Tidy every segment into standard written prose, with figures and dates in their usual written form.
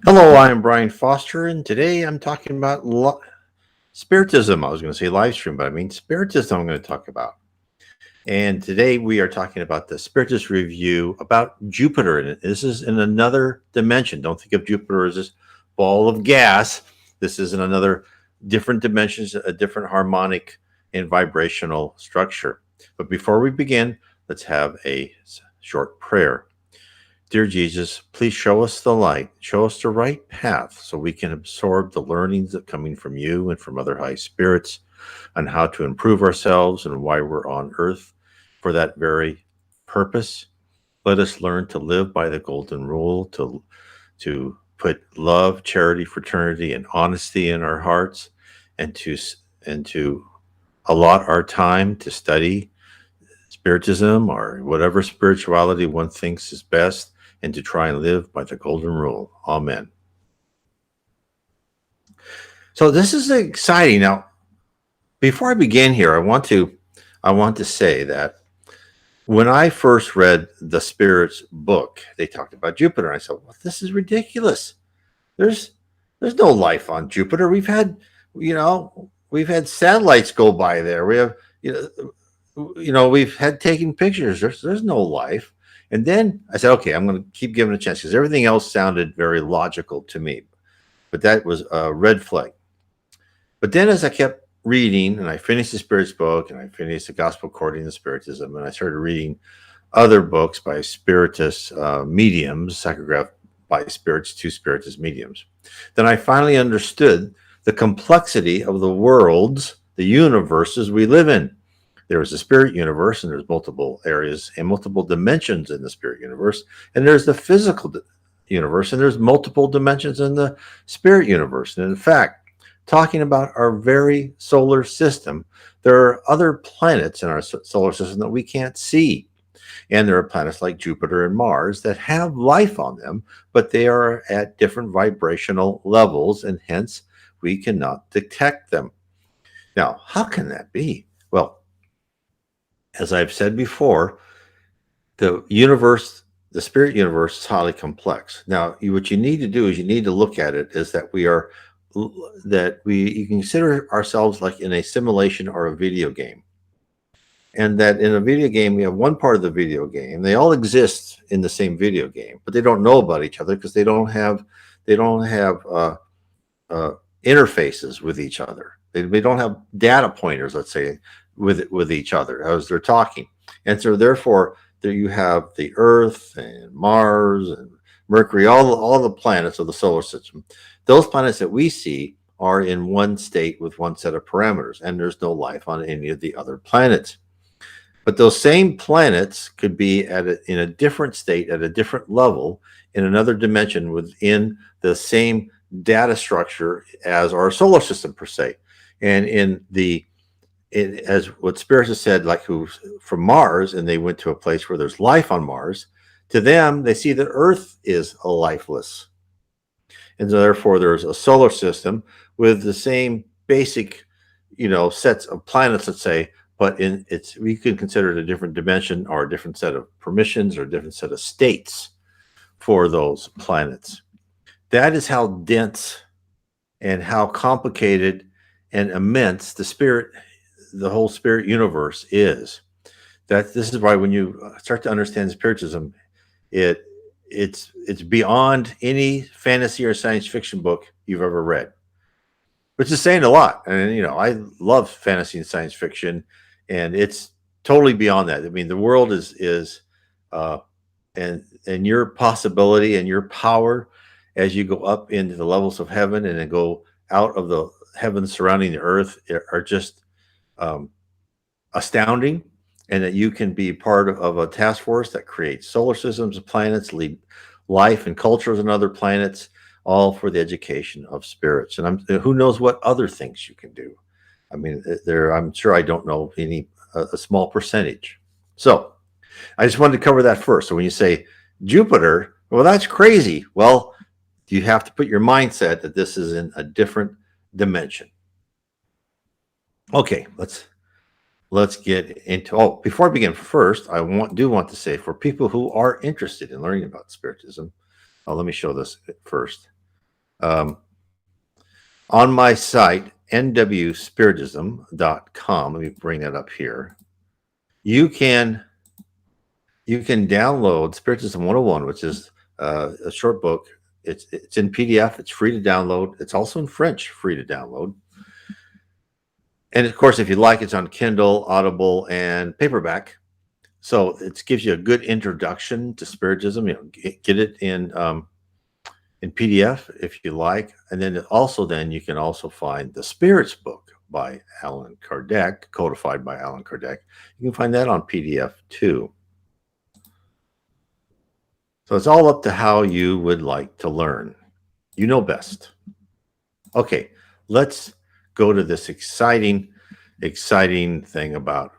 Hello, I'm Brian Foster, and today I'm talking about Spiritism. I was going to say live stream, but I mean Spiritism I'm going to talk about. And today we are talking about the Spiritist review about Jupiter. And this is in another dimension. Don't think of Jupiter as this ball of gas. This is in another different dimensions, a different harmonic and vibrational structure. But before we begin, let's have a short prayer. Dear Jesus, please show us the light, show us the right path so we can absorb the learnings that coming from you and from other high spirits on how to improve ourselves and why we're on earth for that very purpose. Let us learn to live by the golden rule, to put love, charity, fraternity, and honesty in our hearts, and to allot our time to study Spiritism or whatever spirituality one thinks is best, and to try and live by the golden rule. Amen. So this is exciting. Now, before I begin here, I want to say that when I first read the Spirit's book, they talked about Jupiter. And I said, well, this is ridiculous. There's no life on Jupiter. We've had satellites go by there. We have, we've had taken pictures. There's no life. And then I said, okay, I'm going to keep giving it a chance because everything else sounded very logical to me. But that was a red flag. But then as I kept reading, and I finished the Spirit's book, and I finished the Gospel According to Spiritism, and I started reading other books by Spiritist mediums, psychographed by spirits to Spiritist mediums, then I finally understood the complexity of the worlds, the universes we live in. There is a spirit universe, and there's multiple areas and multiple dimensions in the spirit universe. And there's the physical universe, and there's multiple dimensions in the spirit universe. And in fact, talking about our very solar system, there are other planets in our solar system that we can't see. And there are planets like Jupiter and Mars that have life on them, but they are at different vibrational levels, and hence we cannot detect them. Now, how can that be? Well, as I've said before, the universe, the spirit universe, is highly complex. Now, what you need to do is you need to look at it as that you can consider ourselves like in a simulation or a video game. And that in a video game, we have one part of the video game. They all exist in the same video game, but they don't know about each other because they don't have interfaces with each other. They don't have data pointers, let's say, with each other as they're talking. And so therefore there you have the Earth and Mars and Mercury, all the planets of the solar system. Those planets that we see are in one state with one set of parameters, and there's no life on any of the other planets. But those same planets could be in a different state at a different level in another dimension within the same data structure as our solar system per se. And as what Spiritist said, like who's from Mars, and they went to a place where there's life on Mars, to them, they see that Earth is lifeless. And so therefore there's a solar system with the same basic, sets of planets, let's say, but we could consider it a different dimension or a different set of permissions or a different set of states for those planets. That is how dense and how complicated and immense the whole spirit universe is. This is why when you start to understand Spiritism, it's beyond any fantasy or science fiction book you've ever read, which is saying a lot. And I love fantasy and science fiction, and it's totally beyond that. I mean, the world is and your possibility and your power as you go up into the levels of heaven and then go out of the heavens surrounding the earth are just astounding, and that you can be part of a task force that creates solar systems of planets, lead life and cultures on other planets, all for the education of spirits. And who knows what other things you can do. I mean, I'm sure I don't know a small percentage. So I just wanted to cover that first. So when you say Jupiter, well, that's crazy. Well, you have to put your mindset that this is in a different dimension. Okay, let's get into. Before I begin, first, I do want to say, for people who are interested in learning about Spiritism, let me show this first. On my site, nwspiritism.com, let me bring that up here. You can download Spiritism 101, which is a short book. It's in PDF. It's free to download. It's also in French, free to download. And of course, if you like, it's on Kindle, Audible, and paperback. So it gives you a good introduction to Spiritism. Get it in PDF if you like, and then you can also find the Spirits book by Allan Kardec, codified by Allan Kardec. You can find that on PDF too. So it's all up to how you would like to learn. You know best. Okay, let's go to this exciting thing about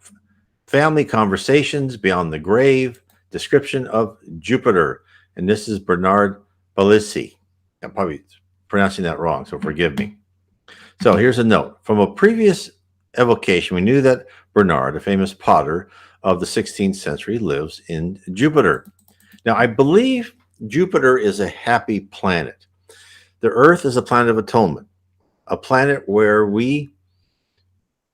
family conversations beyond the grave, description of Jupiter. And this is Bernard Palissy. I'm probably pronouncing that wrong, so forgive me. So here's a note. From a previous evocation, we knew that Bernard, a famous potter of the 16th century, lives in Jupiter. Now, I believe Jupiter is a happy planet. The Earth is a planet of atonement, a planet where we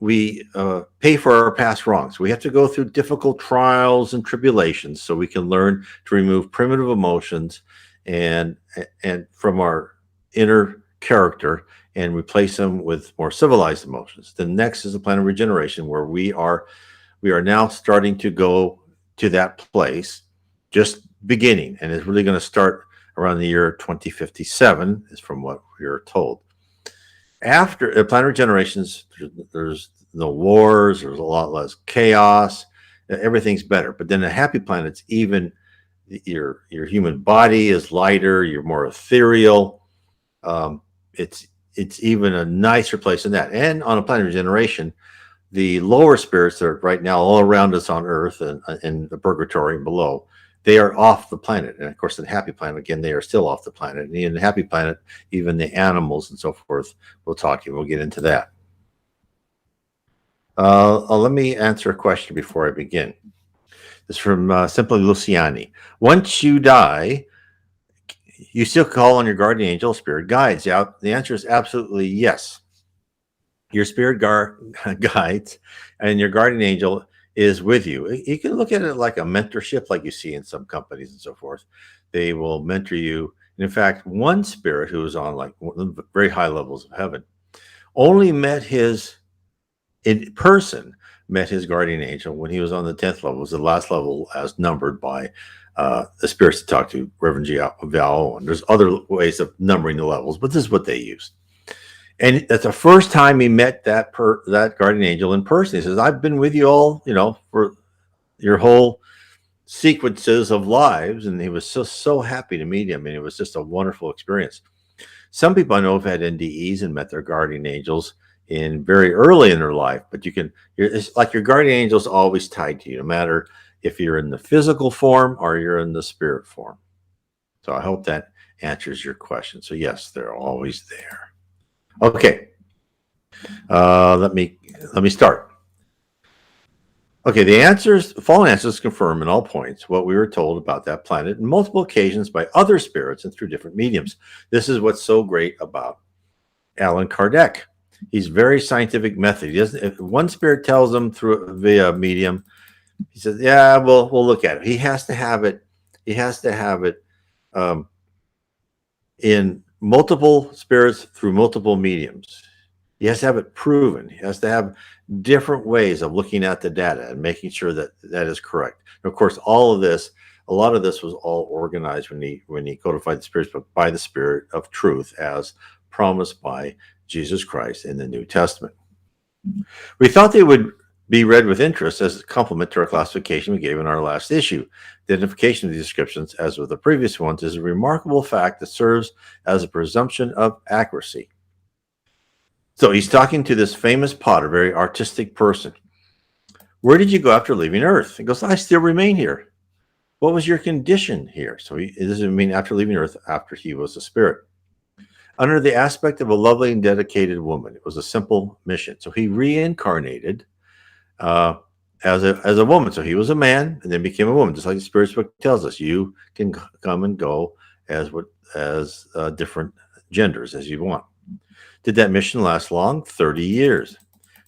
pay for our past wrongs. We have to go through difficult trials and tribulations so we can learn to remove primitive emotions and from our inner character and replace them with more civilized emotions. The next is the planet of regeneration, where we are now starting to go to that place, just beginning, and it's really going to start around the year 2057, is from what we are told. After the planet of regenerations, there's no wars, there's a lot less chaos, everything's better. But then the happy planets, even your human body is lighter, you're more ethereal. It's even a nicer place than that. And on a planet of regeneration, the lower spirits that are right now all around us on Earth and in the purgatory and below, they are off the planet. And of course, the happy planet, again, they are still off the planet. And in the happy planet, even the animals and so forth, we'll get into that. Let me answer a question before I begin. This is from Simply Luciani. Once you die, you still call on your guardian angel, spirit guides. The answer is absolutely yes. Your spirit guides and your guardian angel is with you. You can look at it like a mentorship, like you see in some companies and so forth. They will mentor you. And in fact, one spirit who was on like very high levels of heaven only met his guardian angel when he was on the 10th level. It was the last level as numbered by the spirits to talk to, Reverend Jiao. And there's other ways of numbering the levels, but this is what they used. And that's the first time he met that guardian angel in person. He says, I've been with you all, for your whole sequences of lives. And he was so happy to meet him. And it was just a wonderful experience. Some people I know have had NDEs and met their guardian angels in very early in their life, but it's like your guardian angel is always tied to you, no matter if you're in the physical form or you're in the spirit form. So I hope that answers your question. So yes, they're always there. Okay, let me start. Okay, the following answers confirm in all points what we were told about that planet on multiple occasions by other spirits and through different mediums. This is what's so great about Allan Kardec. He's very scientific method. He doesn't. If one spirit tells him via medium, he says, "Yeah, we'll look at it." He has to have it. He has to have it in multiple spirits through multiple mediums. He has to have it proven. He has to have different ways of looking at the data and making sure that is correct. And of course, a lot of this was all organized when he codified the spirits, but by the Spirit of Truth, as promised by Jesus Christ in the New Testament. We thought they would be read with interest as a complement to our classification we gave in our last issue. The identification of these descriptions, as with the previous ones, is a remarkable fact that serves as a presumption of accuracy. So he's talking to this famous potter, very artistic person. Where did you go after leaving Earth? He goes, I still remain here. What was your condition here? So it doesn't mean after leaving Earth, after he was a spirit. Under the aspect of a lovely and dedicated woman. It was a simple mission. So he reincarnated as a woman. So he was a man and then became a woman, just like the Spirit's book tells us. You can come and go as different genders as you want. Did that mission last long? 30 years. Do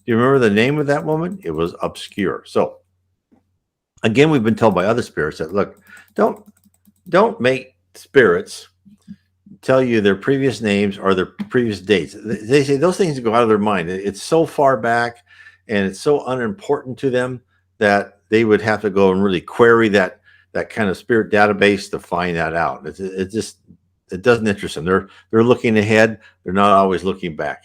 you remember the name of that woman? It was obscure. So again, we've been told by other spirits that, look, don't make spirits tell you their previous names or their previous dates. They say those things go out of their mind. It's so far back and it's so unimportant to them that they would have to go and really query that kind of spirit database to find that out. It doesn't interest them. They're looking ahead. They're not always looking back.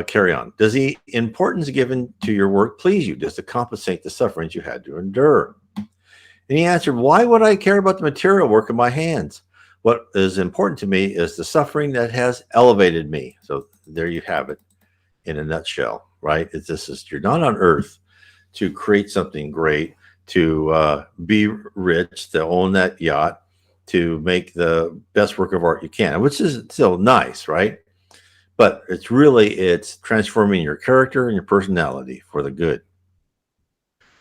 Carry on. Does the importance given to your work please you? Does it compensate the sufferings you had to endure? And he answered, why would I care about the material work of my hands? What is important to me is the suffering that has elevated me. So there you have it in a nutshell, right? You're not on earth to create something great, to be rich, to own that yacht, to make the best work of art you can, which is still nice, right? But it's transforming your character and your personality for the good.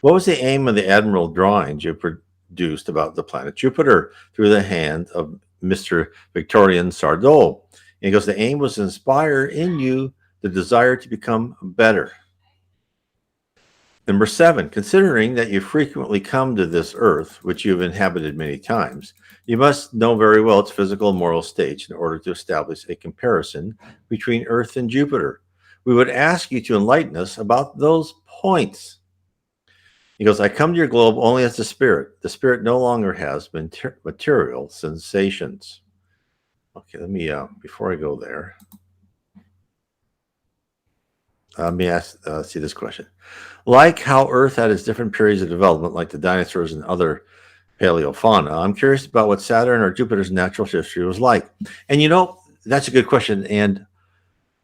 What was the aim of the admirable drawings you produced about the planet Jupiter through the hand of Mr. Victorien Sardou? And he goes, the aim was to inspire in you the desire to become better. Number 7, considering that you frequently come to this earth, which you've inhabited many times, you must know very well its physical and moral stage in order to establish a comparison between Earth and Jupiter. We would ask you to enlighten us about those points. He goes, I come to your globe only as the spirit. The spirit no longer has material sensations. Okay, let me, before I go there, let me see this question. Like how Earth had its different periods of development, like the dinosaurs and other paleofauna, I'm curious about what Saturn or Jupiter's natural history was like. And that's a good question. And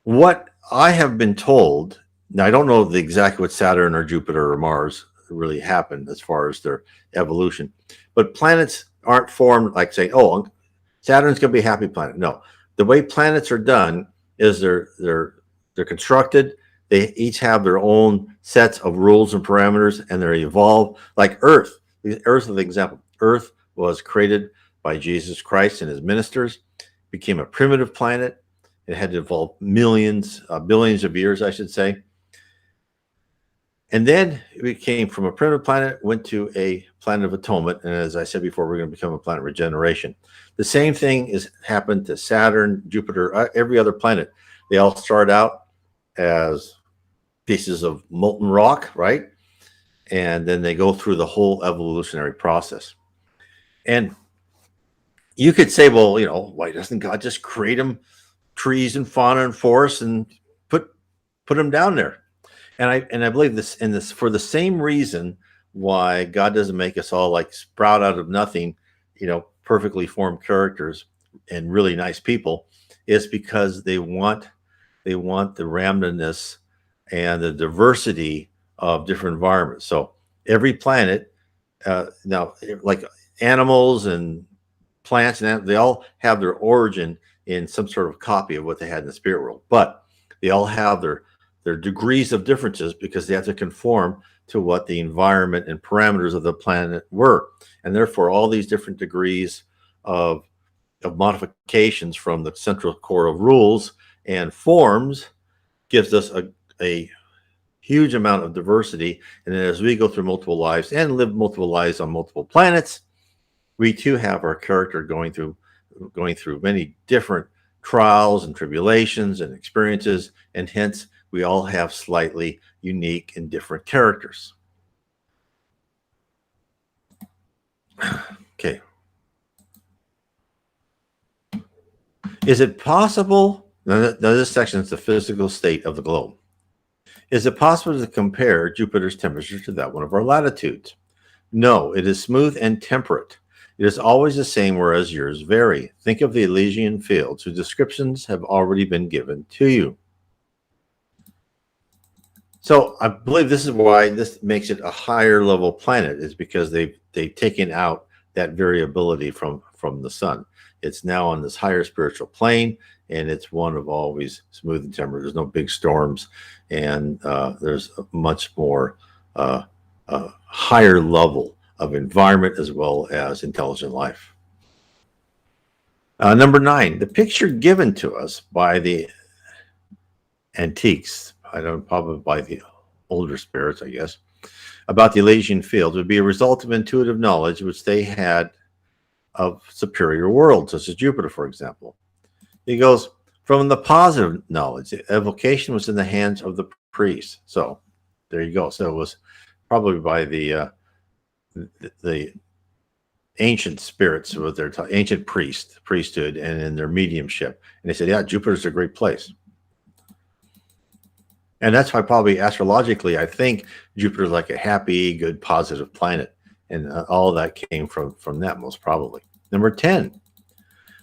what I have been told, now I don't know exactly what Saturn or Jupiter or Mars really happened as far as their evolution, but planets aren't formed like saying, oh, Saturn's going to be a happy planet. No, the way planets are done is they're constructed. They each have their own sets of rules and parameters, and they evolve. Like Earth. Earth is the example. Earth was created by Jesus Christ and his ministers, became a primitive planet. It had to evolve billions of years, I should say. And then it came from a primitive planet, went to a planet of atonement. And as I said before, we're going to become a planet of regeneration. The same thing has happened to Saturn, Jupiter, every other planet. They all start out as pieces of molten rock, right? And then they go through the whole evolutionary process. And you could say, well, why doesn't God just create them trees and fauna and forests and put them down there? And I believe this for the same reason why God doesn't make us all like sprout out of nothing, perfectly formed characters and really nice people, is because they want the randomness and the diversity of different environments. So every planet, now like animals and plants, and they all have their origin in some sort of copy of what they had in the spirit world, but they all have their degrees of differences because they have to conform to what the environment and parameters of the planet were. And therefore, all these different degrees of modifications from the central core of rules and forms gives us a huge amount of diversity. And then as we go through multiple lives and live multiple lives on multiple planets, we too have our character going through many different trials and tribulations and experiences, and hence we all have slightly unique and different characters. Okay. Is it possible, now this section is the physical state of the globe. Is it possible to compare Jupiter's temperature to that one of our latitudes? No, it is smooth and temperate. It is always the same, whereas yours vary. Think of the Elysian fields, whose descriptions have already been given to you. So I believe this is why this makes it a higher level planet, is because they've taken out that variability from the sun. It's now on this higher spiritual plane, and it's one of always smooth and temperate. There's no big storms, and there's a much more higher level of environment as well as intelligent life. Number 9, the picture given to us by the antiques, I don't probably by the older spirits, I guess, about the Elysian fields would be a result of intuitive knowledge which they had of superior worlds, such as Jupiter, for example. He goes, from the positive knowledge, the evocation was in the hands of the priest. So there you go. So it was probably by the ancient spirits with their ancient priesthood and in their mediumship. And they said, yeah, Jupiter's a great place. And that's why probably astrologically, I think Jupiter's like a happy, good, positive planet. And all of that came from that, most probably. Number 10,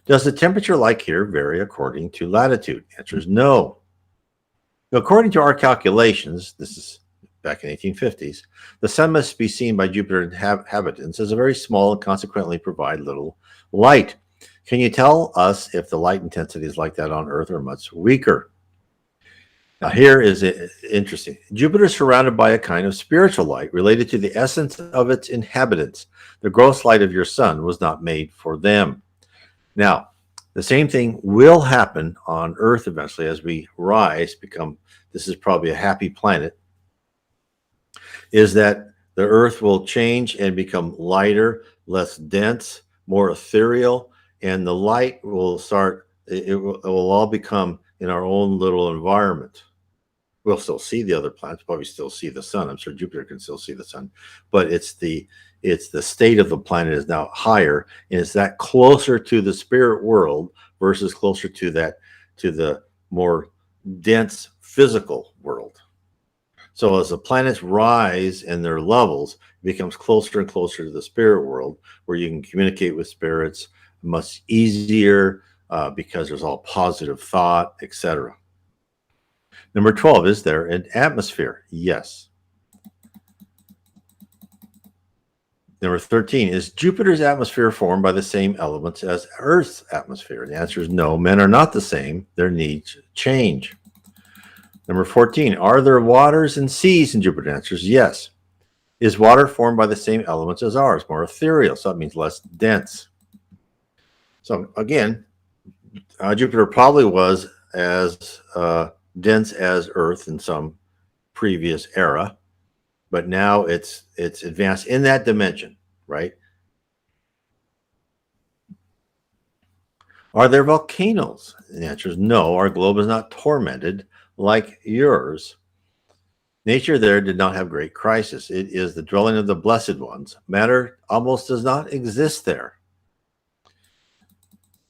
does the temperature like here vary according to latitude? Answer is no. According to our calculations, this is back in the 1850s, the sun must be seen by Jupiter inhabitants as a very small and consequently provide little light. Can you tell us if the light intensity is like that on Earth or much weaker? Now, here is interesting. Jupiter is surrounded by a kind of spiritual light related to the essence of its inhabitants. The gross light of your sun was not made for them. Now, the same thing will happen on Earth eventually as we rise, this is probably a happy planet, is that the Earth will change and become lighter, less dense, more ethereal, and the light will start, it will all become in our own little environment. We'll still see the other planets, probably still see the sun. I'm sure Jupiter can still see the sun, but it's the state of the planet is now higher, and it's that closer to the spirit world versus closer to the more dense physical world. So as the planets rise in their levels, it becomes closer and closer to the spirit world, where you can communicate with spirits much easier because there's all positive thought, etc. Number 12, is there an atmosphere? Yes. Number 13, is Jupiter's atmosphere formed by the same elements as Earth's atmosphere? The answer is no, men are not the same. Their needs change. Number 14, are there waters and seas in Jupiter? The answer is yes. Is water formed by the same elements as ours? More ethereal, so that means less dense. So again, Jupiter probably was as dense as Earth in some previous era, but now it's advanced in that dimension, right? Are there volcanoes? The answer is no. Our globe is not tormented like yours. Nature there did not have great crisis. It is the dwelling of the blessed ones. Matter almost does not exist there.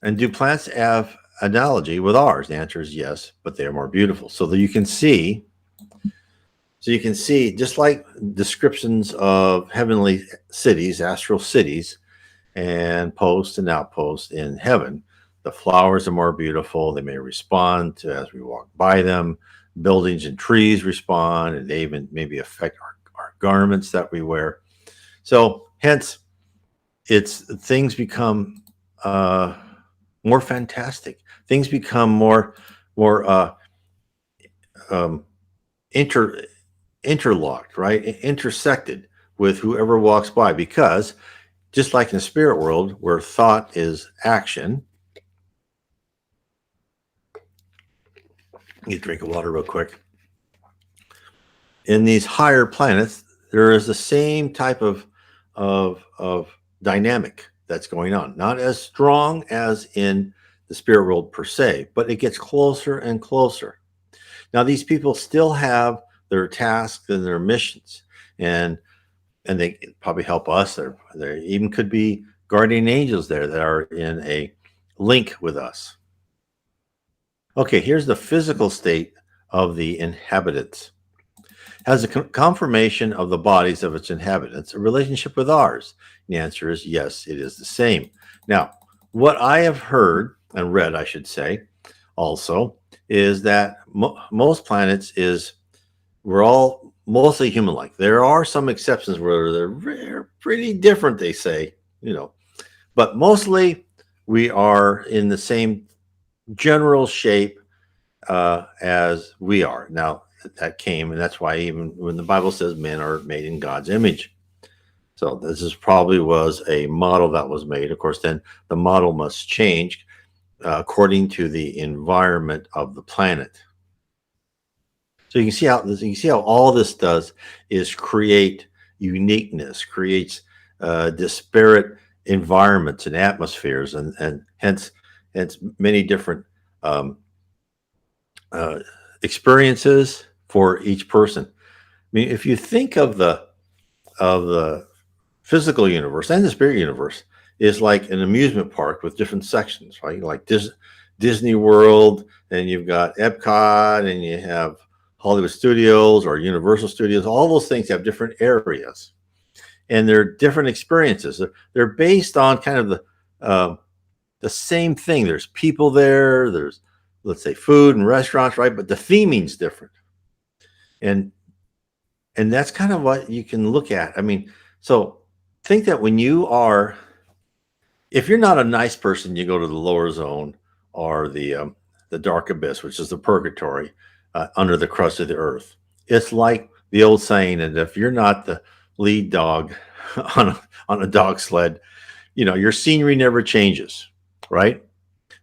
And do plants have analogy with ours? The answer is yes, but they are more beautiful. So that you can see, just like descriptions of heavenly cities, astral cities, and post and outpost in heaven, the flowers are more beautiful. They may respond to as we walk by them. Buildings and trees respond, and they even maybe affect our garments that we wear. So hence, things become more fantastic. Things become more interlocked, right? Intersected with whoever walks by, because just like in the spirit world where thought is action. Get a drink of water real quick. In these higher planets, there is the same type of dynamic that's going on. Not as strong as in the spirit world per se, but it gets closer and closer. Now, these people still have their tasks and their missions, and they probably help us. There even could be guardian angels there that are in a link with us. Okay, here's the physical state of the inhabitants. Has the conformation of the bodies of its inhabitants a relationship with ours? The answer is yes, it is the same. Now, what I have heard and read, I should say, also, is that most planets we're all mostly human-like. There are some exceptions where they're pretty different, they say, but mostly we are in the same general shape as we are. Now, that came, and that's why even when the Bible says men are made in God's image. So this probably was a model that was made. Of course, then the model must change according to the environment of the planet. So you can see how all this does is create uniqueness, creates disparate environments and atmospheres, and hence many different um, uh, experiences for each person. I mean, if you think of the physical universe and the spirit universe is like an amusement park with different sections, right? Like Disney World, and you've got Epcot, and you have Hollywood Studios or Universal Studios. All those things have different areas, and they're different experiences. They're based on kind of the same thing. There's people there. There's, let's say, food and restaurants, right? But the theming's different, and that's kind of what you can look at. I mean, so think that when you are, if you're not a nice person, you go to the lower zone or the dark abyss, which is the purgatory under the crust of the earth. It's like the old saying that if you're not the lead dog on a dog sled, your scenery never changes, right?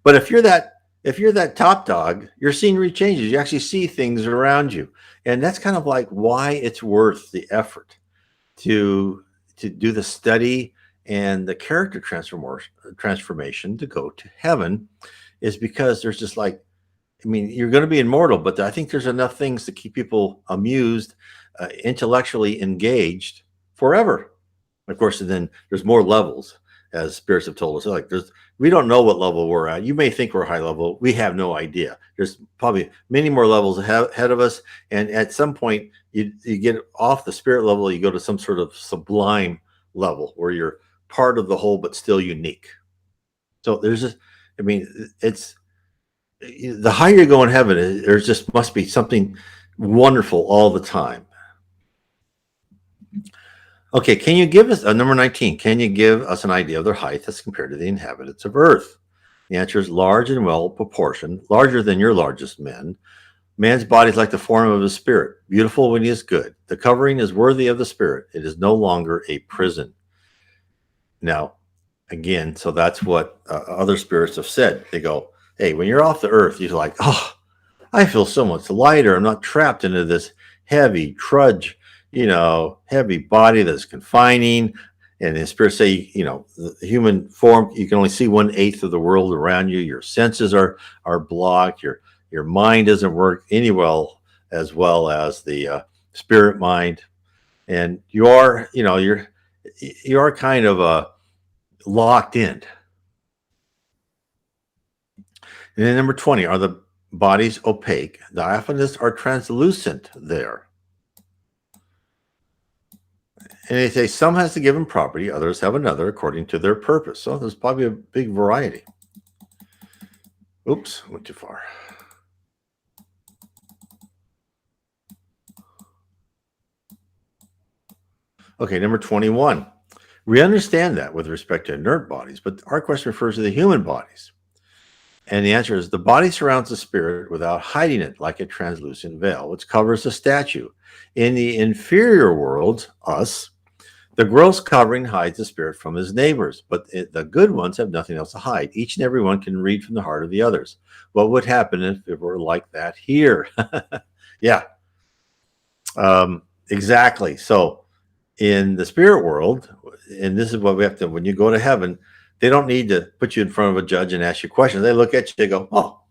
But if you're that top dog, your scenery changes. You actually see things around you, and that's kind of like why it's worth the effort to do the study and the character transformation to go to heaven, is because there's just like, I mean, you're going to be immortal, but I think there's enough things to keep people amused, intellectually engaged forever. Of course, and then there's more levels, as spirits have told us. Like, we don't know what level we're at. You may think we're high level. We have no idea. There's probably many more levels ahead of us. And at some point, you get off the spirit level, you go to some sort of sublime level where you're part of the whole, but still unique. So there's just, I mean, it's the higher you go in heaven, there just must be something wonderful all the time. Okay, can you give us number 19? Can you give us an idea of their height as compared to the inhabitants of Earth? The answer is large and well proportioned, larger than your largest men. Man's body is like the form of his spirit, beautiful when he is good. The covering is worthy of the spirit. It is no longer a prison. Now, again, so that's what other spirits have said. They go, hey, when you're off the earth, you're like, oh, I feel so much lighter. I'm not trapped into this heavy trudge, heavy body that's confining. And the spirits say, the human form, you can only see 1/8 of the world around you. Your senses are blocked. Your mind doesn't work as well as the spirit mind. And you are kind of locked in. And then number 20, are the bodies opaque? Diaphanous or translucent there? And they say some has a given property, others have another according to their purpose. So there's probably a big variety. Oops, went too far. Okay, number 21. We understand that with respect to inert bodies, but our question refers to the human bodies. And the answer is the body surrounds the spirit without hiding it like a translucent veil, which covers the statue. In the inferior worlds, us, the gross covering hides the spirit from his neighbors, but the good ones have nothing else to hide. Each and every one can read from the heart of the others. What would happen if it were like that here? Yeah, exactly. So in the spirit world, and this is what we have to, when you go to heaven, they don't need to put you in front of a judge and ask you questions. They look at you, they go, oh,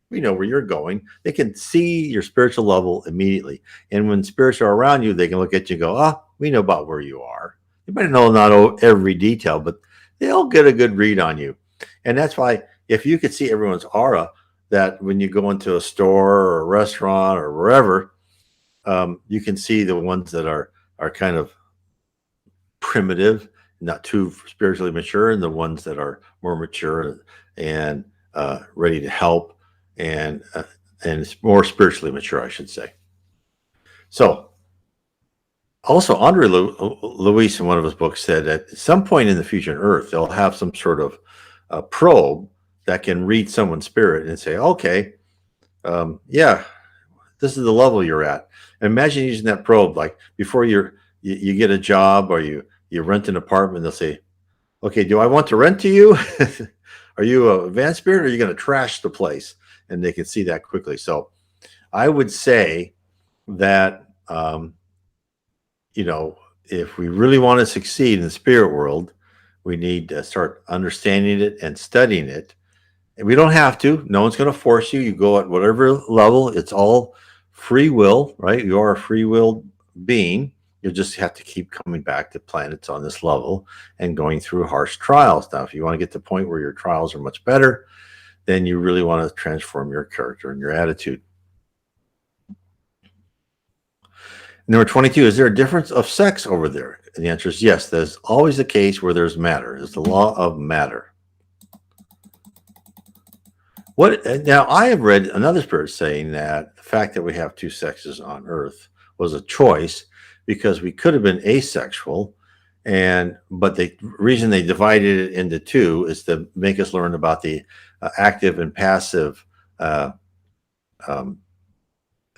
we know where you're going. They can see your spiritual level immediately. And when spirits are around you, they can look at you and go, oh, we know about where you are. You might know not every detail, but they'll get a good read on you. And that's why if you could see everyone's aura, that when you go into a store or a restaurant or wherever, you can see the ones that are kind of primitive, not too spiritually mature, and the ones that are more mature and ready to help and more spiritually mature, I should say. So also Andre Luis in one of his books said that at some point in the future on Earth, they'll have some sort of probe that can read someone's spirit and say, okay, yeah, this is the level you're at. And imagine using that probe, like before you get a job or you rent an apartment, they'll say, okay, do I want to rent to you? Are you an advanced spirit, or are you going to trash the place? And they can see that quickly. So I would say that, if we really want to succeed in the spirit world, we need to start understanding it and studying it. And we don't have to. No one's going to force you. You go at whatever level. It's all free will, right? You are a free will being. You just have to keep coming back to planets on this level and going through harsh trials. Now, if you want to get to the point where your trials are much better, then you really want to transform your character and your attitude. Number 22, is there a difference of sex over there? And the answer is yes. There's always the case where there's matter. It's the law of matter. Now, I have read another spirit saying that the fact that we have two sexes on Earth was a choice because we could have been asexual, but the reason they divided it into two is to make us learn about the active and passive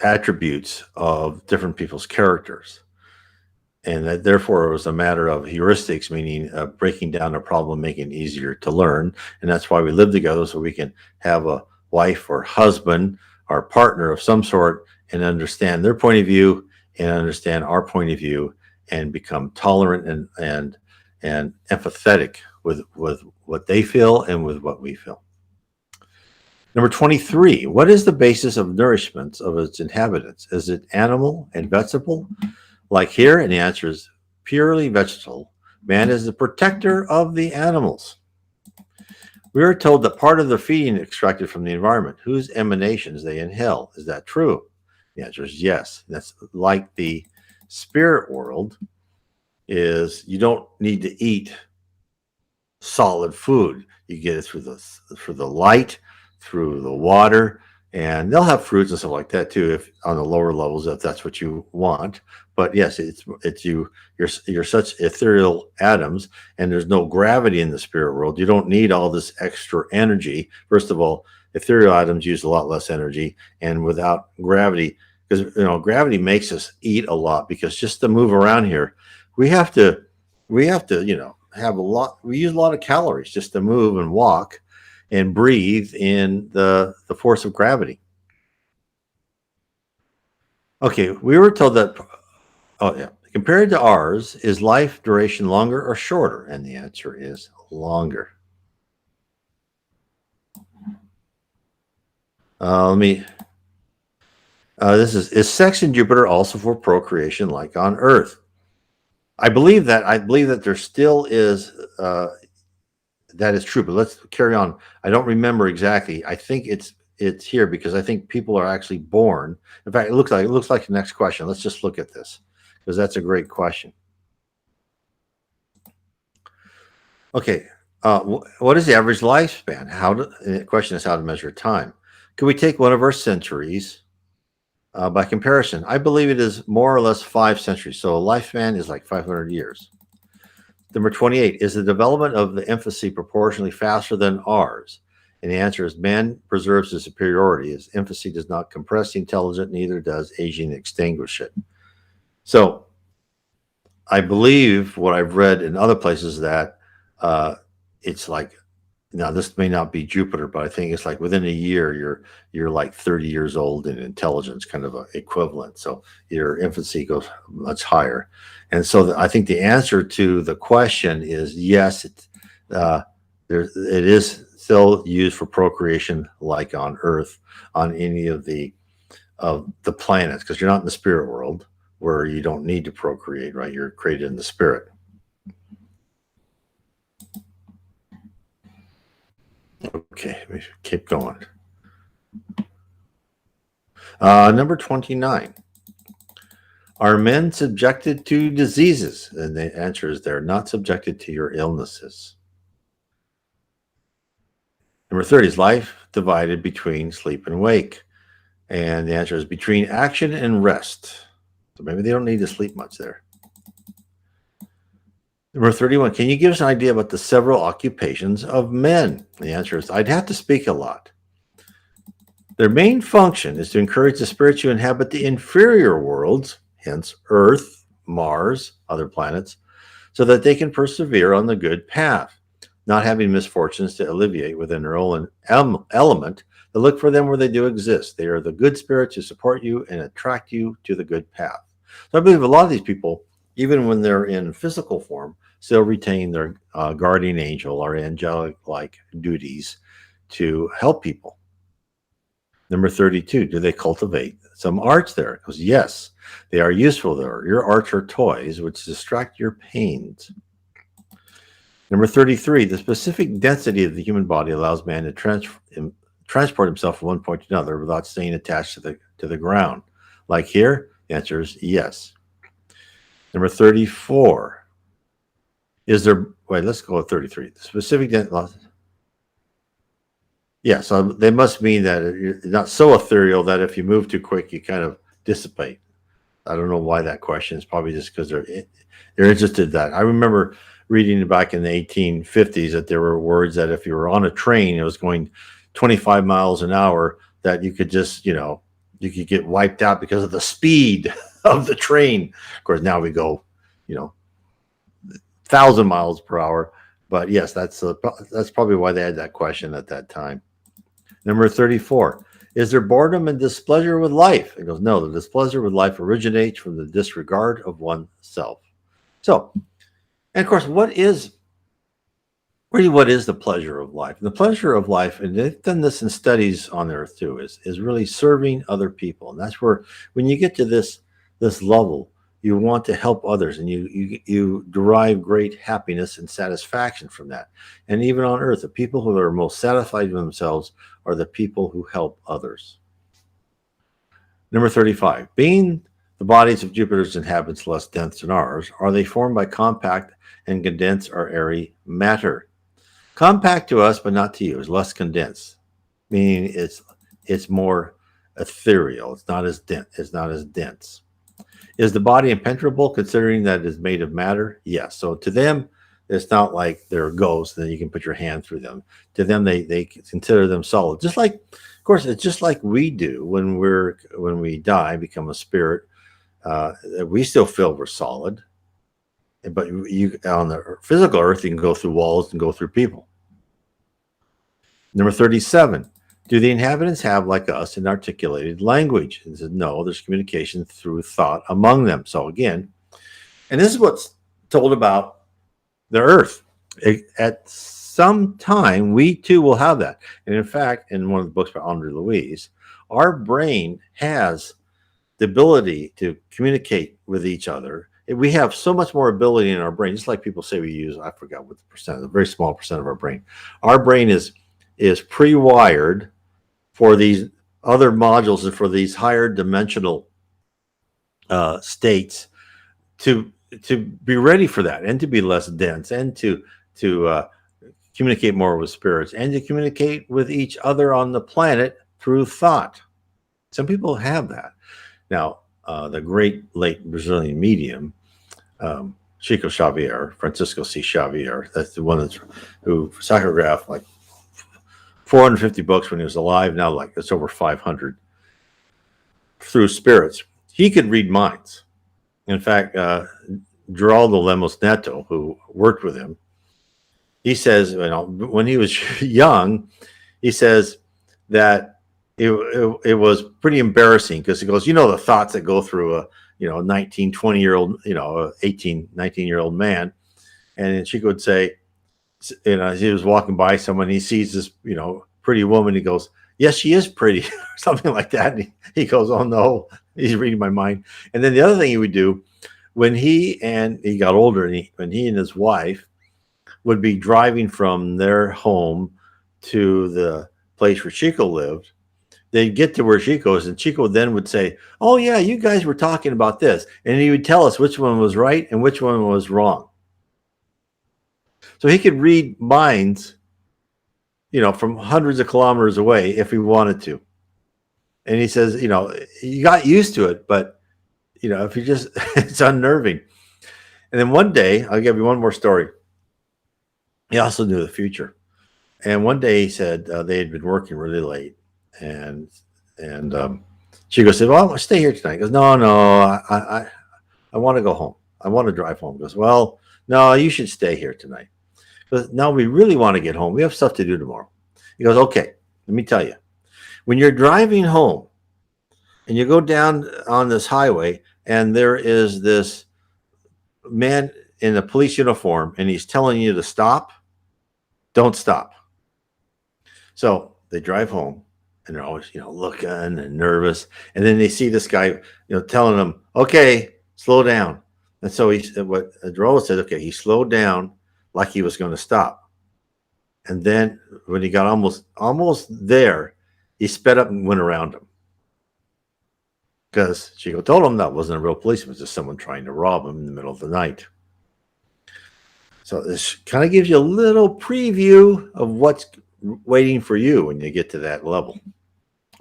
attributes of different people's characters. And that therefore it was a matter of heuristics, meaning breaking down a problem, making it easier to learn. And that's why we live together, so we can have a wife or husband or partner of some sort and understand their point of view and understand our point of view and become tolerant and empathetic with what they feel and with what we feel. Number 23, what is the basis of nourishment of its inhabitants? Is it animal and vegetable? Like here, and the answer is purely vegetable. Man is the protector of the animals. We are told that part of the feeding is extracted from the environment, whose emanations they inhale. Is that true? The answer is yes. That's like the spirit world. Is you don't need to eat solid food. You get it through the light, through the water, and they'll have fruits and stuff like that too, if on the lower levels, if that's what you want. But yes, you're such ethereal atoms, and there's no gravity in the spirit world. You don't need all this extra energy. First of all, ethereal atoms use a lot less energy, and without gravity, because gravity makes us eat a lot, because just to move around here, we have to have a lot. We use a lot of calories just to move and walk and breathe in the force of gravity. Okay, we were told that, compared to ours, is life duration longer or shorter? And the answer is longer. This is sex in Jupiter also for procreation like on Earth? I believe that there still is, that is true, but let's carry on. I don't remember exactly. I think it's here because I think people are actually born. In fact, it looks like the next question. Let's just look at this, because that's a great question. Okay, what is the average lifespan? The question is how to measure time. Could we take one of our centuries by comparison? I believe it is more or less 5 centuries. So a lifespan is like 500 years. Number 28, is the development of the infancy proportionally faster than ours? And the answer is man preserves his superiority. His infancy does not compress the intelligent, neither does aging extinguish it. So I believe what I've read in other places that it's like, now this may not be Jupiter, but I think it's like within a year you're like 30 years old in intelligence, kind of a equivalent. So your infancy goes much higher. And so I think the answer to the question is yes, it is still used for procreation like on Earth, on any of the planets, because you're not in the spirit world where you don't need to procreate, right? You're created in the spirit. Okay, we should keep going. Number 29. Are men subjected to diseases? And the answer is they're not subjected to your illnesses. Number 30, is life divided between sleep and wake? And the answer is between action and rest. So maybe they don't need to sleep much there. Number 31, can you give us an idea about the several occupations of men? The answer is I'd have to speak a lot. Their main function is to encourage the spirits who inhabit the inferior worlds, hence Earth, Mars, other planets, so that they can persevere on the good path. not having misfortunes to alleviate within their own element, to look for them where they do exist. They are the good spirits who support you and attract you to the good path. So I believe a lot of these people, even when they're in physical form, still retain their guardian angel or angelic-like duties to help people. Number 32, do they cultivate some arts there? It goes, yes, they are useful there. Your arts are toys which distract your pains. Number 33, the specific density of the human body allows man to transport himself from one point to another without staying attached to the ground. Like here, the answer is yes. Number 34, is there, wait, let's go with 33. The specific density, yeah, so they must mean that you're not so ethereal that if you move too quick, you kind of dissipate. I don't know why that question is, probably just because they're interested in that. I remember reading back in the 1850s that there were words that if you were on a train, it was going 25 miles an hour, that you could just, you could get wiped out because of the speed of the train. Of course, now we go, 1,000 miles per hour. But yes, that's probably why they had that question at that time. Number 34, is there boredom and displeasure with life? It goes, no, the displeasure with life originates from the disregard of oneself. So, and of course, what is the pleasure of life? And the pleasure of life, and they've done this in studies on Earth too, is really serving other people. And that's where, when you get to this level, you want to help others, and you derive great happiness and satisfaction from that. And even on Earth, the people who are most satisfied with themselves are the people who help others. Number 35, being the bodies of Jupiter's inhabitants less dense than ours, are they formed by compact and condensed or airy matter? Compact to us, but not to you, is less condensed, meaning it's more ethereal. It's not as dense. Is the body impenetrable, considering that it is made of matter? Yes. So to them, it's not like they're ghosts, and then you can put your hand through them. To them, they consider them solid. Just like, of course, it's just like we do when we die, become a spirit. We still feel we're solid, but you on the physical Earth, you can go through walls and go through people. Number 37. Do the inhabitants have, like us, an articulated language? And says, no, there's communication through thought among them. So again, and this is what's told about the Earth. At some time, we too will have that. And in fact, in one of the books by Andre Louise, our brain has the ability to communicate with each other. We have so much more ability in our brain, just like people say we use, I forgot what the percent, a very small percent of our brain. Our brain is pre-wired for these other modules and for these higher dimensional states to be ready for that, and to be less dense, and to communicate more with spirits, and to communicate with each other on the planet through thought. Some people have that. Now, the great late Brazilian medium, Chico Xavier, Francisco C. Xavier, that's the one who psychographed like 450 books when he was alive. Now, like, it's over 500 through spirits. He could read minds. In fact, Geraldo Lemos Neto, who worked with him, he says, when he was young, he says that it was pretty embarrassing, because he goes, the thoughts that go through a 19, 20-year-old, 18, 19-year-old man. And then Chico would say, he was walking by someone, he sees this, pretty woman. He goes, yes, she is pretty, something like that. And he goes, oh no, he's reading my mind. And then the other thing he would do, when he got older, and when he and his wife would be driving from their home to the place where Chico lived, they'd get to where Chico is, and Chico then would say, oh yeah, you guys were talking about this. And he would tell us which one was right and which one was wrong. So he could read minds, from hundreds of kilometers away if he wanted to. And he says, you got used to it, but, if you just, it's unnerving. And then one day, I'll give you one more story. He also knew the future. And one day he said they had been working really late. And Chico said, well, I want to stay here tonight. He goes, no, I want to go home. I want to drive home. He goes, well, no, you should stay here tonight. But now we really want to get home. We have stuff to do tomorrow. He goes, okay, let me tell you. When you're driving home and you go down on this highway and there is this man in a police uniform and he's telling you to stop, don't stop. So they drive home and they're always, looking and nervous. And then they see this guy, telling them, okay, slow down. And so what Adrola said, okay, he slowed down like he was going to stop. And then when he got almost there, he sped up and went around him. Because Chico told him that wasn't a real policeman, it was just someone trying to rob him in the middle of the night. So this kind of gives you a little preview of what's waiting for you when you get to that level.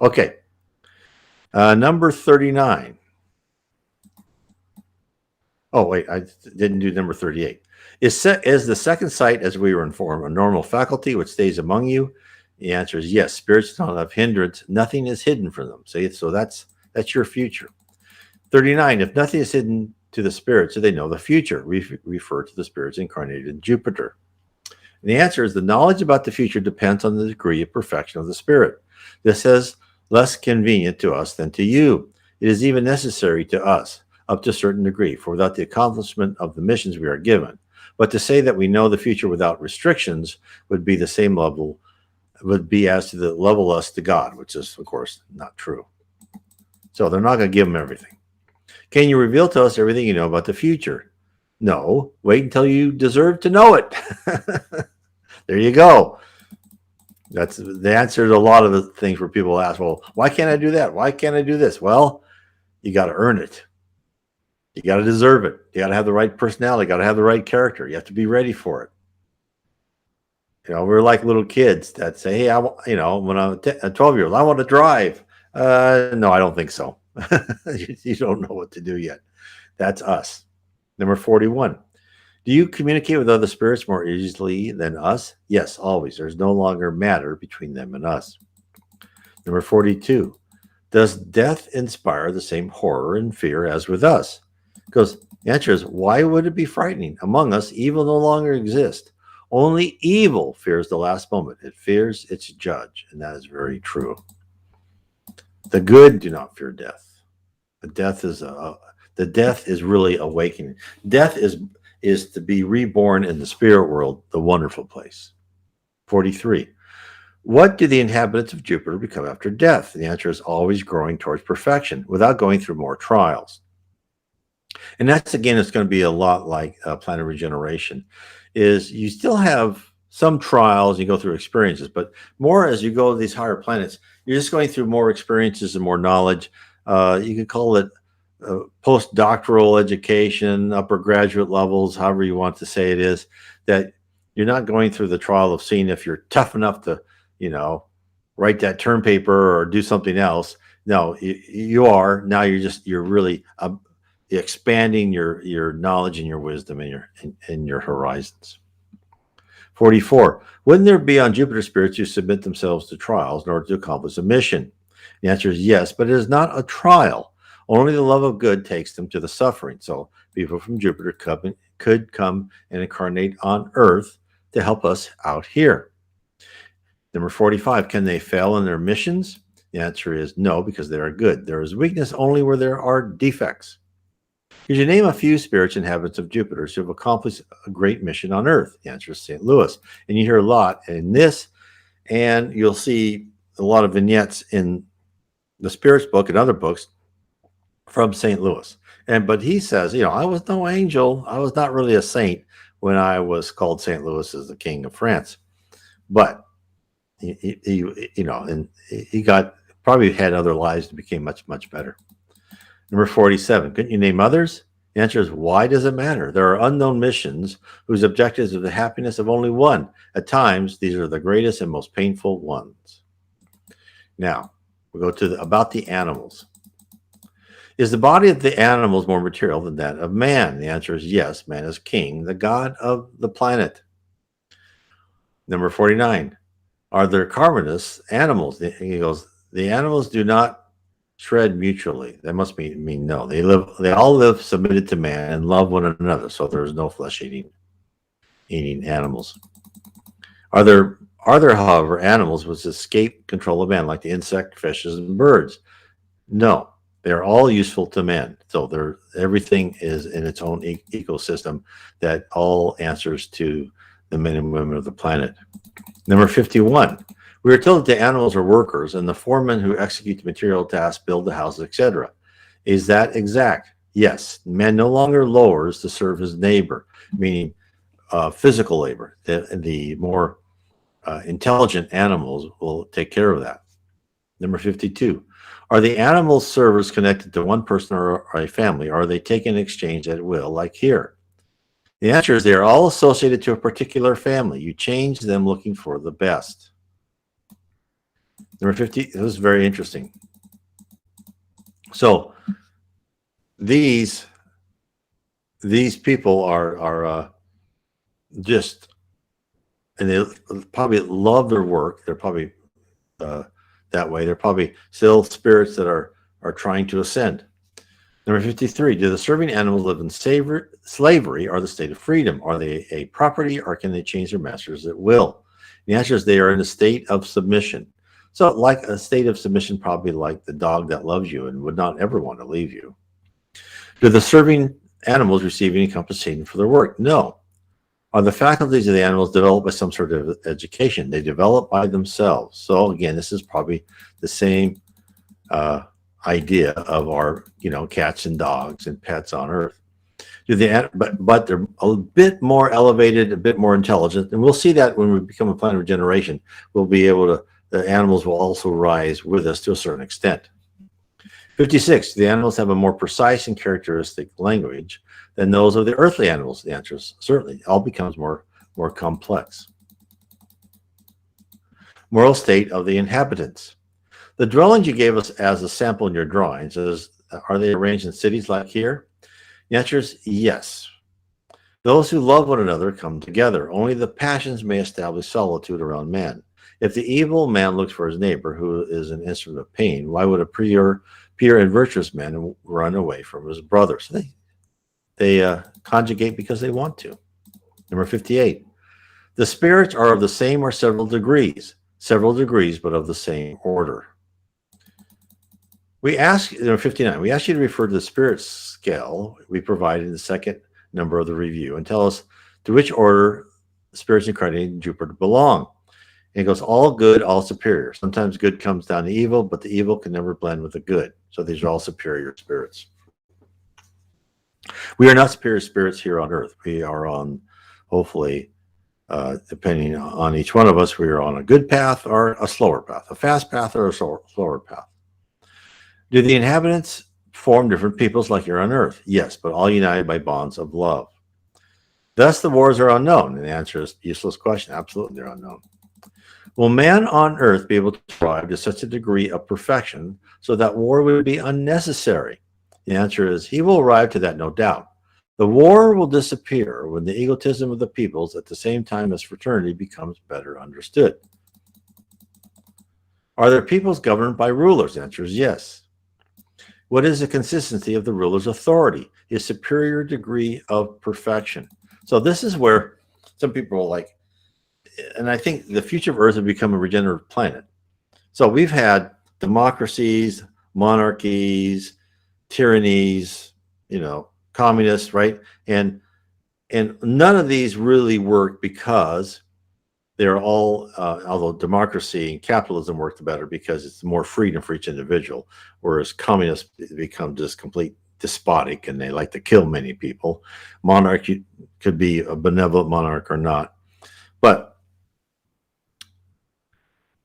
Okay. Number 39. Oh, wait, I didn't do number 38. Is the second sight, as we were informed, a normal faculty which stays among you? The answer is yes. Spirits don't have hindrance. Nothing is hidden from them. So that's your future. 39. If nothing is hidden to the spirits, so they know the future. We refer to the spirits incarnated in Jupiter. And the answer is the knowledge about the future depends on the degree of perfection of the spirit. This is less convenient to us than to you. It is even necessary to us up to a certain degree, for without the accomplishment of the missions we are given. But to say that we know the future without restrictions would be the same level, would be as to the level us to God, which is, of course, not true. So they're not going to give them everything. Can you reveal to us everything you know about the future? No. Wait until you deserve to know it. There you go. That's the answer to a lot of the things where people ask, well, why can't I do that? Why can't I do this? Well, you got to earn it. You got to deserve it. You got to have the right personality. You got to have the right character. You have to be ready for it. We're like little kids that say, hey, when I'm a 12-year-old, I want to drive. No, I don't think so. You don't know what to do yet. That's us. Number 41. Do you communicate with other spirits more easily than us? Yes, always. There's no longer matter between them and us. Number 42. Does death inspire the same horror and fear as with us? Because the answer is, why would it be frightening? Among us, evil no longer exists. Only evil fears the last moment. It fears its judge, and that is very true. The good do not fear death. The death is really awakening. Death is to be reborn in the spirit world, the wonderful place. 43. What do the inhabitants of Jupiter become after death? The answer is always growing towards perfection without going through more trials. And that's, again, it's going to be a lot like planet regeneration, is you still have some trials, you go through experiences, but more as you go to these higher planets, you're just going through more experiences and more knowledge. You could call it postdoctoral education, upper graduate levels, however you want to say it is, that you're not going through the trial of seeing if you're tough enough to, write that term paper or do something else. No, you are. Now you're really expanding your knowledge and your wisdom and your horizons. 44. Wouldn't there be on Jupiter spirits who submit themselves to trials in order to accomplish a mission? The answer is yes, but it is not a trial. Only the love of good takes them to the suffering. So people from Jupiter could come and incarnate on Earth to help us out here. Number 45. Can they fail in their missions? The answer is no, because they are good. There is weakness only where there are defects. Could you name a few spirits inhabitants of Jupiter who have accomplished a great mission on Earth? The answer is St. Louis. And you hear a lot in this, and you'll see a lot of vignettes in the Spirits book and other books from St. Louis. But he says, I was no angel. I was not really a saint when I was called St. Louis as the king of France. But he got probably had other lives and became much, much better. Number 47. Couldn't you name others? The answer is, why does it matter? There are unknown missions whose objectives are the happiness of only one. At times, these are the greatest and most painful ones. Now, we go to about the animals. Is the body of the animals more material than that of man? The answer is yes. Man is king, the god of the planet. Number 49. Are there carbonous animals? He goes, the animals do not shred mutually. That must mean no. They all live submitted to man and love one another. So there's no flesh eating animals. Are there, however, animals which escape control of man, like the insect, fishes, and birds? No, they're all useful to men. So everything is in its own ecosystem that all answers to the men and women of the planet. Number 51. We are told that the animals are workers and the foremen who execute the material tasks, build the houses, etc. Is that exact? Yes. Man no longer lowers to serve his neighbor, meaning physical labor. The more intelligent animals will take care of that. Number 52. Are the animal servers connected to one person or a family? Or are they taken in exchange at will, like here? The answer is they are all associated to a particular family. You change them looking for the best. Number 50, this is very interesting. So these people are just, and they probably love their work. They're probably that way. They're probably still spirits that are trying to ascend. Number 53, do the serving animals live in slavery or the state of freedom? Are they a property or can they change their masters at will? The answer is they are in a state of submission. So like a state of submission, probably like the dog that loves you and would not ever want to leave you. Do the serving animals receive any compensation for their work? No. Are the faculties of the animals developed by some sort of education? They develop by themselves. So again, this is probably the same idea of our, cats and dogs and pets on Earth. But they're a bit more elevated, a bit more intelligent, and we'll see that when we become a planet of regeneration. We'll be able to. The animals will also rise with us to a certain extent. 56. The animals have a more precise and characteristic language than those of the earthly animals. The answer is certainly. It all becomes more complex. Moral state of the inhabitants. The dwellings you gave us as a sample in your drawings, are they arranged in cities like here? The answer is yes. Those who love one another come together. Only the passions may establish solitude around man. If the evil man looks for his neighbor, who is an instrument of pain, why would a pure and virtuous man run away from his brother? So they conjugate because they want to. Number 58. The spirits are of the same or several degrees, but of the same order. Number 59, we ask you to refer to the spirit scale we provided in the second number of the review and tell us to which order spirits incarnated in Jupiter belong. And it goes all good, all superior. Sometimes good comes down to evil, but the evil can never blend with the good. So these are all superior spirits. We are not superior spirits here on Earth. We are on, hopefully, depending on each one of us, we are on a good path or a slower path, a fast path or a slower path. Do the inhabitants form different peoples like here on Earth? Yes, but all united by bonds of love. Thus, the wars are unknown. And the answer is useless question. Absolutely, they're unknown. Will man on Earth be able to thrive to such a degree of perfection so that war would be unnecessary? The answer is he will arrive to that, no doubt. The war will disappear when the egotism of the peoples at the same time as fraternity becomes better understood. Are there peoples governed by rulers? The answer is yes. What is the consistency of the ruler's authority? His superior degree of perfection. So this is where some people are like, and I think the future of Earth will become a regenerative planet. So we've had democracies, monarchies, tyrannies, communists, right? And none of these really work because they're all, although democracy and capitalism work better because it's more freedom for each individual, whereas communists become just complete despotic and they like to kill many people. Monarchy could be a benevolent monarch or not, but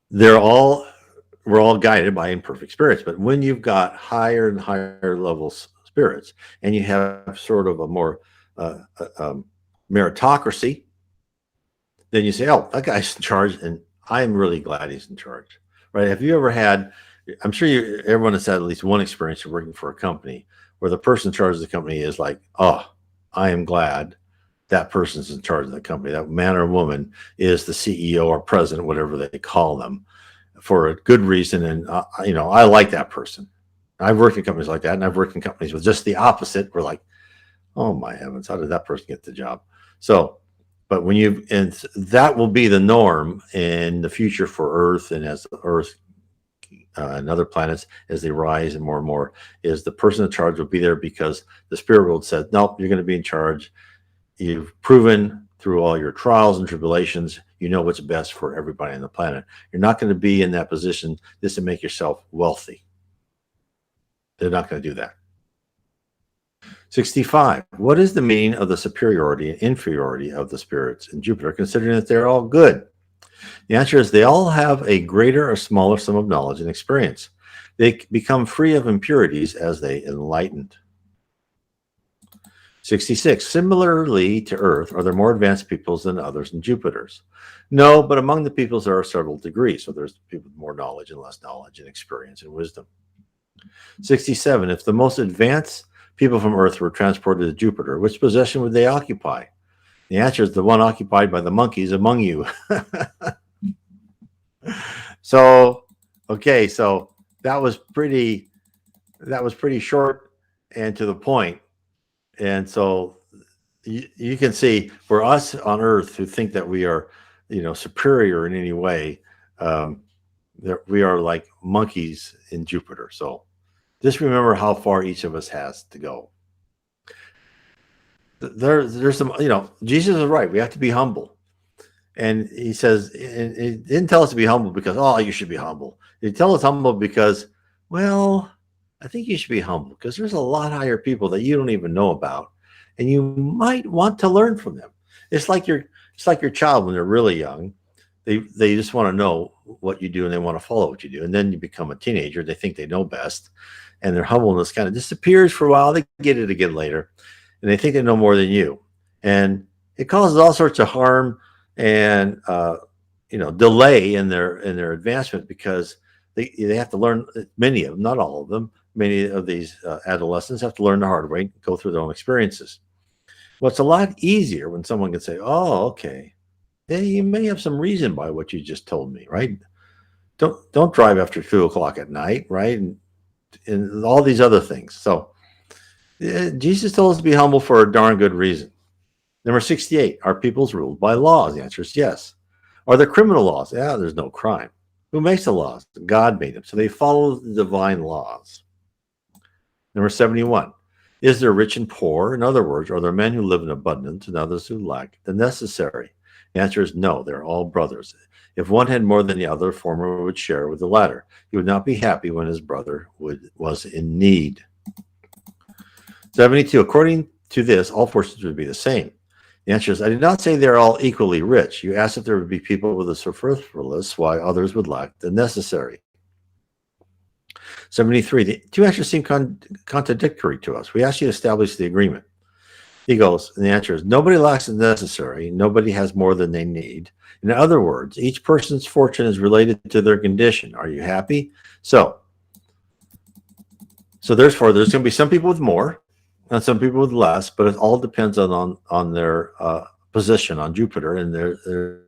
we're all guided by imperfect spirits. But when you've got higher and higher level spirits and you have sort of a more meritocracy, then you say, oh, that guy's in charge and I'm really glad he's in charge, right? Have you ever had, I'm sure everyone has had at least one experience of working for a company where the person in charge of the company is like, oh, I am glad that person's in charge of the company. That man or woman is the CEO or president, whatever they call them, for a good reason. And, I like that person. I've worked in companies like that, and I've worked in companies with just the opposite. We're like, oh, my heavens, how did that person get the job? So But when you, and that will be the norm in the future for Earth, and as the Earth and other planets, as they rise and more, is the person in charge will be there because the spirit world says, nope, you're going to be in charge. You've proven through all your trials and tribulations, you know what's best for everybody on the planet. You're not going to be in that position just to make yourself wealthy. They're not going to do that. 65. What is the meaning of the superiority and inferiority of the spirits in Jupiter, considering that they're all good? The answer is they all have a greater or smaller sum of knowledge and experience. They become free of impurities as they enlightened. 66. Similarly to Earth, are there more advanced peoples than others in Jupiter's? No, but among the peoples there are several degrees. So there's people with more knowledge and less knowledge and experience and wisdom. 67. If the most advanced people from Earth were transported to Jupiter, which position would they occupy? The answer is the one occupied by the monkeys among you. So, okay, so that was pretty short and to the point. And so you can see, for us on Earth who think that we are, superior in any way, we are like monkeys in Jupiter. So just remember how far each of us has to go. There's some, Jesus is right. We have to be humble. And he says, he didn't tell us to be humble because, oh, you should be humble. He tells us humble because, well, I think you should be humble because there's a lot higher people that you don't even know about, and you might want to learn from them. It's like your child when they're really young. They just want to know what you do and they want to follow what you do. And then you become a teenager. They think they know best, and their humbleness kind of disappears for a while. They get it again later, and they think they know more than you. And it causes all sorts of harm and delay in their advancement because they have to learn. Many of them, not all of them, many of these adolescents have to learn the hard way, go through their own experiences. Well, it's a lot easier when someone can say, oh, okay, yeah, you may have some reason by what you just told me, right? Don't drive after 2:00 at night, right? And all these other things. So Jesus told us to be humble for a darn good reason. Number 68, are peoples ruled by laws? The answer is yes. Are there criminal laws? Yeah, there's no crime. Who makes the laws? God made them. So they follow the divine laws. Number 71, is there rich and poor? In other words, are there men who live in abundance and others who lack the necessary? The answer is no, they're all brothers. If one had more than the other, the former would share with the latter. He would not be happy when his brother was in need. 72, according to this, all forces would be the same. The answer is, I did not say they're all equally rich. You asked if there would be people with a superfluous, while others would lack the necessary. 73, the two answers seem contradictory to us. We asked you to establish the agreement. He goes, and the answer is, nobody lacks the necessary. Nobody has more than they need. In other words, each person's fortune is related to their condition. Are you happy? So therefore, there's going to be some people with more and some people with less, but it all depends on their position on Jupiter and their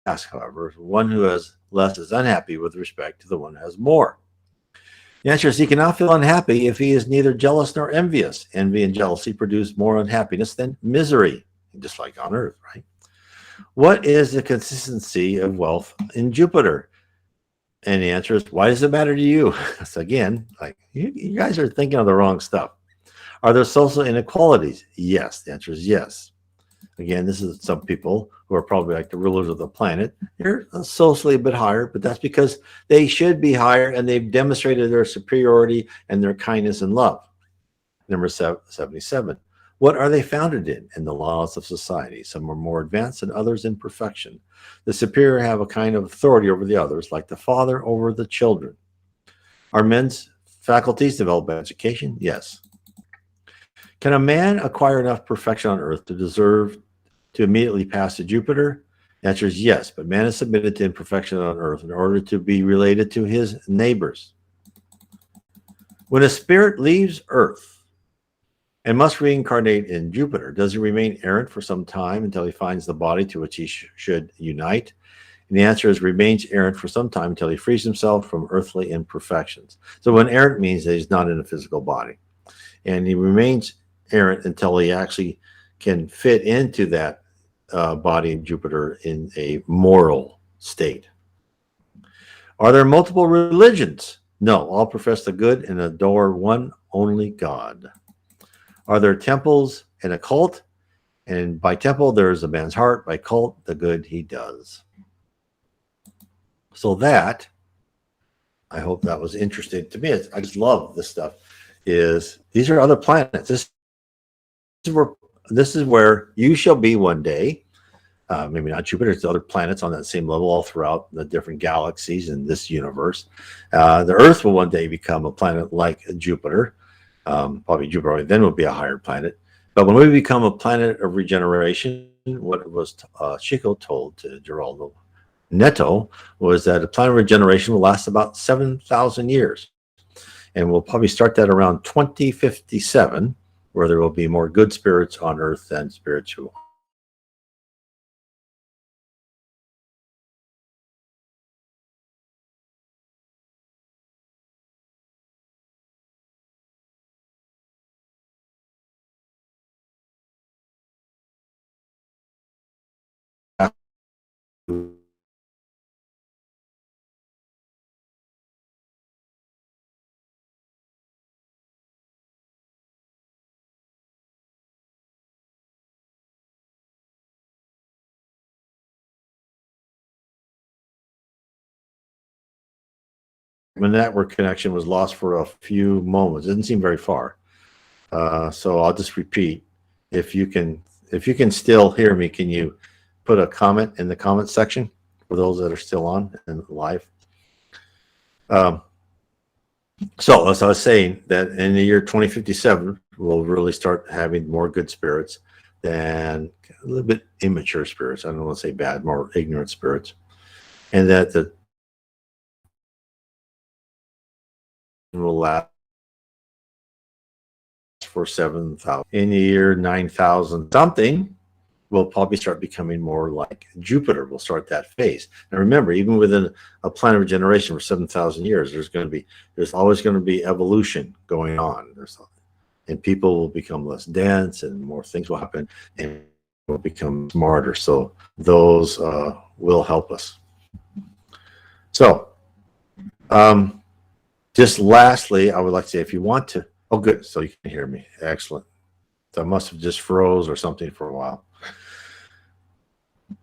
task. However, one who has less is unhappy with respect to the one who has more. The answer is, he cannot feel unhappy if he is neither jealous nor envious. Envy and jealousy produce more unhappiness than misery, just like on Earth, right? What is the consistency of wealth in Jupiter? And the answer is, why does it matter to you? So again, like you guys are thinking of the wrong stuff. Are there social inequalities? Yes. The answer is yes. Again, this is some people who are probably like the rulers of the planet. They're socially a bit higher, but that's because they should be higher and they've demonstrated their superiority and their kindness and love. Number 77. What are they founded in? In the laws of society. Some are more advanced than others in perfection. The superior have a kind of authority over the others, like the father over the children. Are men's faculties developed by education? Yes. Can a man acquire enough perfection on Earth to deserve to immediately pass to Jupiter? The answer is yes, but man is submitted to imperfection on Earth in order to be related to his neighbors. When a spirit leaves Earth and must reincarnate in Jupiter, does he remain errant for some time until he finds the body to which he should unite? And the answer is, remains errant for some time until he frees himself from earthly imperfections. So when errant means that he's not in a physical body. And he remains errant until he actually can fit into that body of Jupiter in a moral state. Are there multiple religions? No, all profess the good and adore one only God. Are there temples and a cult? And by temple, there is a man's heart. By cult, the good he does. So that, I hope that was interesting to me. I just love this stuff. These are other planets. This is where you shall be one day. Maybe not Jupiter, it's other planets on that same level all throughout the different galaxies in this universe. The Earth will one day become a planet like Jupiter. Probably Jupiter then will be a higher planet. But when we become a planet of regeneration, what was Chico told to Geraldo Neto was that a planet of regeneration will last about 7,000 years. And we'll probably start that around 2057, where there will be more good spirits on Earth than spirits who the network connection was lost for a few moments. It didn't seem very far. So I'll just repeat. If you can still hear me, can you put a comment in the comment section for those that are still on and live? So as I was saying, that in the year 2057, we'll really start having more good spirits than a little bit immature spirits. I don't want to say bad, more ignorant spirits. And that the will last for 7,000. In the year 9,000 something, we'll probably start becoming more like Jupiter. We'll start that phase. And remember, even within a planet of regeneration for 7,000 years, there's always going to be evolution going on. And people will become less dense, and more things will happen, and will become smarter. So those will help us. So, just lastly, I would like to say, if you want to, oh, good. So you can hear me. Excellent. So I must have just froze or something for a while.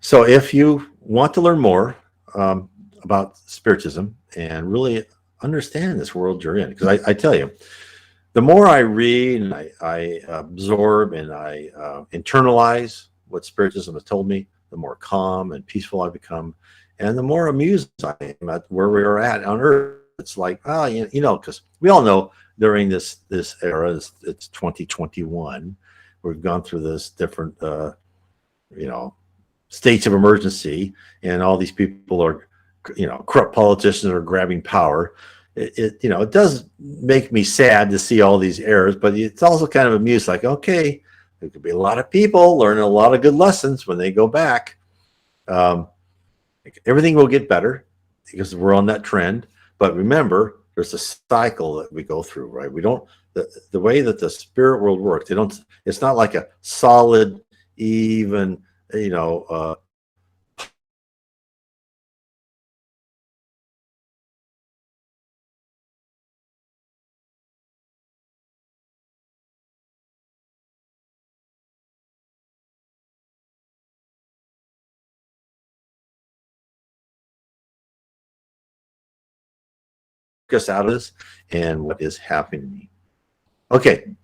So if you want to learn more about Spiritism and really understand this world you're in, because I tell you, the more I read and I absorb and I internalize what Spiritism has told me, the more calm and peaceful I become, and the more amused I am at where we are at on Earth. It's like, oh, you know, because we all know during this era, it's 2021, we've gone through this different, states of emergency, and all these people are, corrupt politicians are grabbing power. It does make me sad to see all these errors, but it's also kind of amused, like, okay, there could be a lot of people learning a lot of good lessons when they go back. Everything will get better because we're on that trend. But remember, there's a cycle that we go through, right? We don't, the way that the spirit world works, it's not like a solid, even, us out of this and what is happening to me. Okay.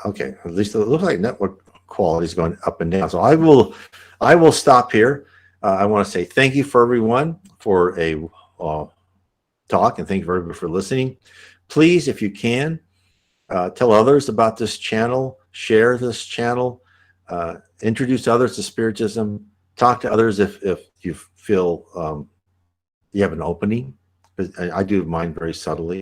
Okay. At least it looks like network quality is going up and down. So I will stop here. I want to say thank you for everyone for a talk, and thank you for everybody for listening. Please, if you can, tell others about this channel, share this channel, introduce others to Spiritism, talk to others if you feel you have an opening. I do mine very subtly.